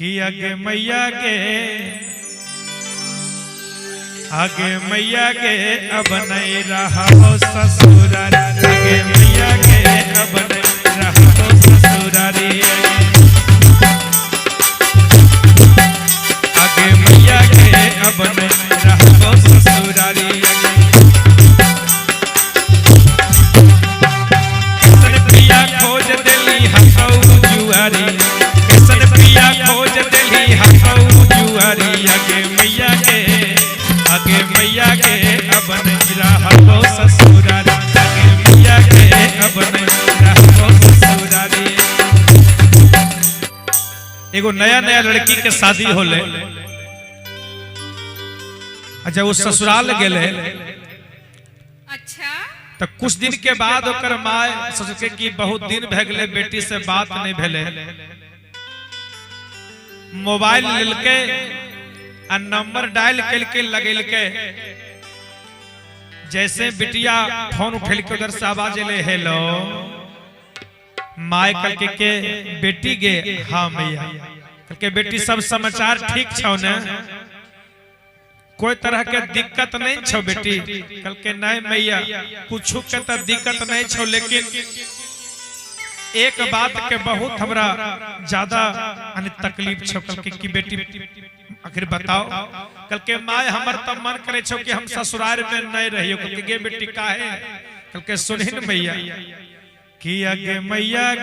कि आगे मैया के अब नहीं रहा हो ससुराल, आगे मैया के अब नहीं रहा हो ससुरारी, आगे मैया के अब नहीं रहा हो ससुरारी। किसन पिया खोज दिली हकौ जुआरी, किसन पिया खोज दिली हकौ जुआरी, आगे मैया के अब नहीं रहा हो ससुरारी, आगे मैया के अब नहीं रहा हो ससुरारी। एगो नया नया लड़की के शादी होले, अच्छा वो ससुराल गेले, अच्छा तो कुछ दिन के बाद ओकर माय सोचे कि बहुत दिन भे गेले बेटी से बात नहीं भेले, मोबाइल लेलके आ नंबर डायल करके लगेलके, जैसे बिटिया फोन उठेल के उधर से आवाज ले हेलो माय कल के बेटी गे, हाँ मैया कल के बेटी सब समाचार ठीक छौ ने, कोई तरह के दिक्कत नहीं छौ बेटी, कल के नहीं मैया कुछ के तो दिक्कत नहीं छौ, लेकिन एक बात के बहुत हमरा ज्यादा तकलीफ छौ, कल के की बेटी आखिर बताओ, कल के माय हमर तब मन करे छो कि हम ससुराल में नहीं रहियो, कल के गे बेटी काहे, कल के सुनहिन मैया कि आगे मैया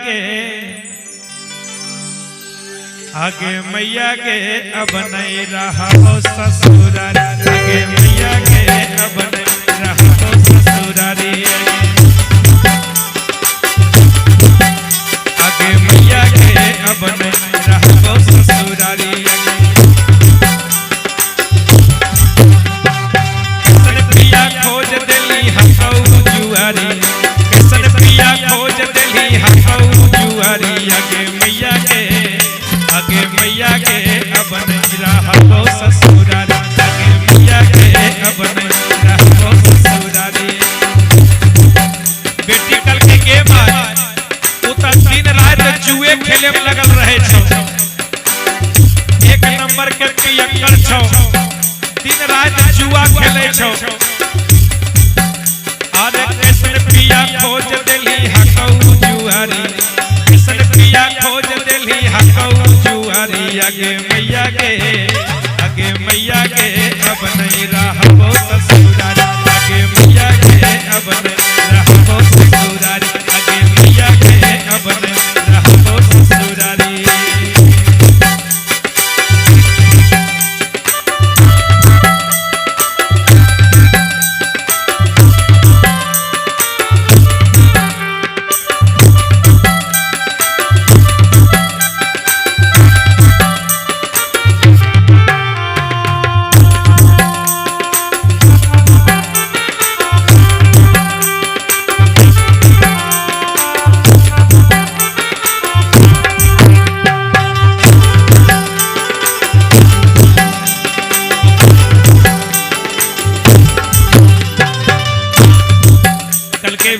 के अब नहीं रहा हो ससुराल, आगे मैया के अब नहीं रहा हो ससुरारी, आगे मैया के अब नहीं रहा हो ससुरारी। खोज दिली हकौ जुआरी, किसन पिया खोज दिली हकौ जुआरी, आगे मैया के अब नहीं रहा हो ससुरारी, आगे मैया के अब नहीं रहा हो ससुरारी। बेटी कल के गेम उतर दिन रात जुए खेले में लगल रहे छौ, एक नंबर के पियक्कर छौ, दिन रात जुआ खेले छौ, अरे किसन पिया खोज दिली हकौ जुआरी, किसन पिया खोज दिली हकौ जुआरी, आगे मैया के अब नहीं रहा हो ससुरारी, आगे मैया के अब नहीं रहा हो ससुरारी, आगे मैया के अब नहीं रहा हो ससुरारी।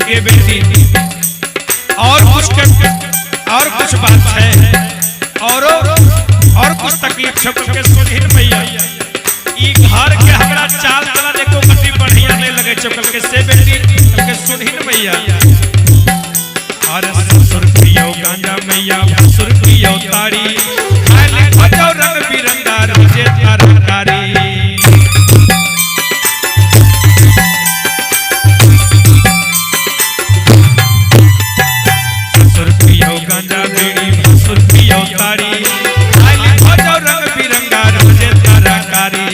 के बेटी और कुछ बात है, और कुछ तकलीफ के सुनहिन भैया, ई घर के हमरा चाल चलन एको गति बढ़िया नहीं लगे चकल के से बेटी, कल के सुनहिन भैया, अरे ससुर पियो गांजा मैया ससुर पियो ताड़ी, खाली भजो रंग बिरंगा रोजे तरकारी, गांजा बीड़ी भसुर पियो ताड़ी, खाली भजो रंग बिरंगा रोजे तरकारी।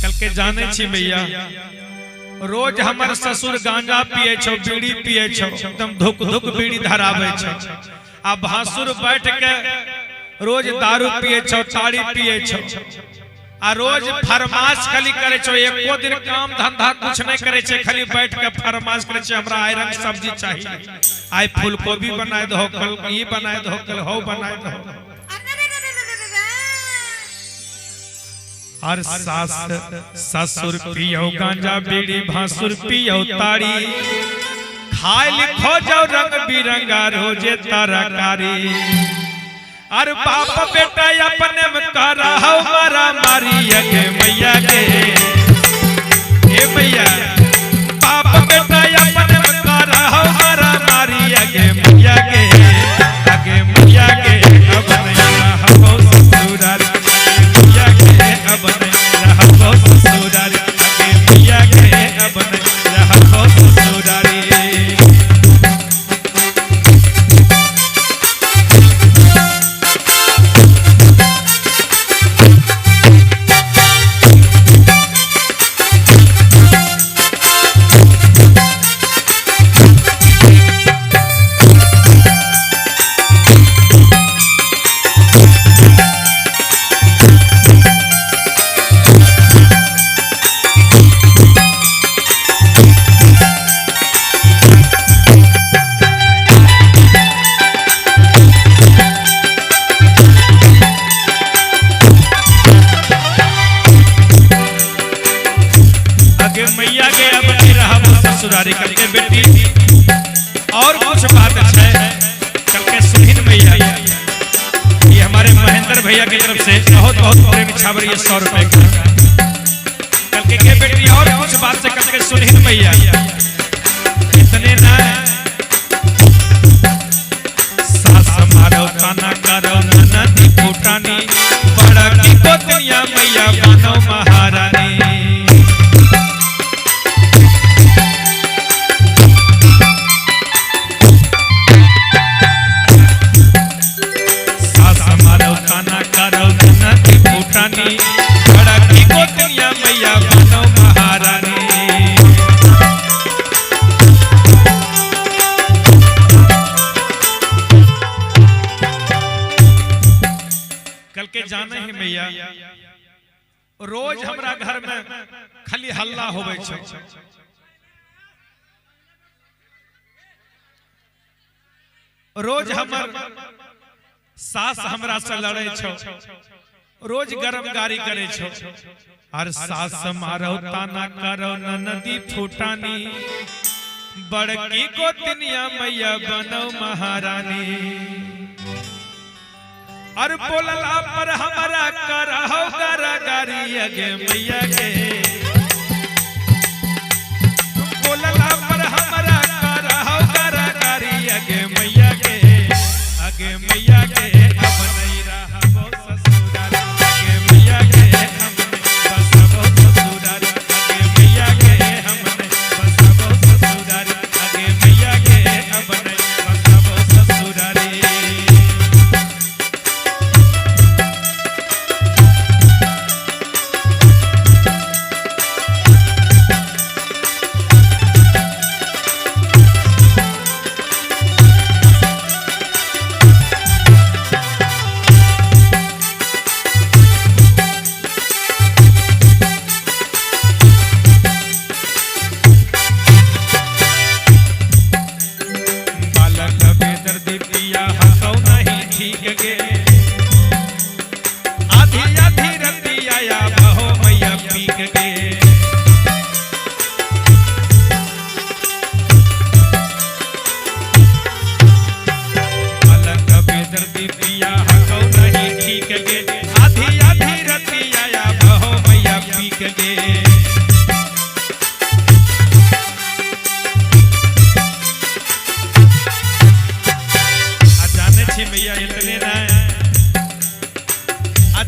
कल के जाने छी भैया, रोज हमर ससुर गांजा पिए छौ, बीड़ी पिए छौ, एकदम धुक धुक बीड़ी धरावे छौ, आ भासुर बैठ के रोज दारू पिए छौ, ताड़ी पिए छौ, आ रोज फरमाश खाली करे छो, एको दिन काम धंधा कुछ नहीं करे छे, खाली बैठ के फरमाश करे छे, हमरा आयरन सब्जी चाहिए, आई फूलगोभी बनाए दो, कल ई बनाए दो, कल हो बनाए दो, और सास ससुर पियो गांजा बीड़ी भासुर पियो ताड़ी खाए लिखो जाओ रंग बिरंगा रोजे तरकारी और बाप बेटा अपने में करा हो मारा मारी अगे मैया के ए मैया बाप बेटा अपने में करा हो मारा मारी अगे मैया के अब नहीं रहो ससुरारी मैया के अब नहीं रहो ससुरारी अगे मैया के अब नहीं रहो ससुरारी ससुरारी करके बेटी और कुछ बात है करके सुनील मैया ये हमारे महेंद्र भैया की तरफ से बहुत बहुत प्रेम छावरी 100 रुपए का करके के बेटी और कुछ बात से करके सुनील मैया इतने ना सास मारो ताना करो ननदी फुटानी बड़ा की गोतिया मैया बनो महारानी बड़ा की गोतिया मैया बनो महारानी कल के जाने ही मैया रोज हमरा घर में खाली हल्ला होवे छै रोज हमर सास हमरा से लड़े छौ रोज गरम गारी करे छो और सास मारो ताना करो ननदी फुटानी बड़की गोतनिया मैया बनो महारानी और बोलला पर हमारा करहो गारी अगे मैया के बोलला पर हमारा करहो गारी अगे मैया के अब नहीं रहा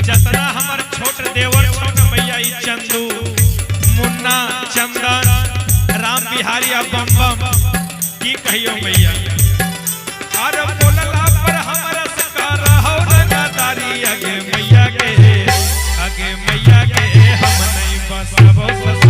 जतना हमर छोट देवर छोट मैया चंदू मुन्ना चंदन राम बिहारी बम बम की कहियो मैया और बोलला पर हमरा से करहो नगादारी अगे मैया के हम नहीं बसबो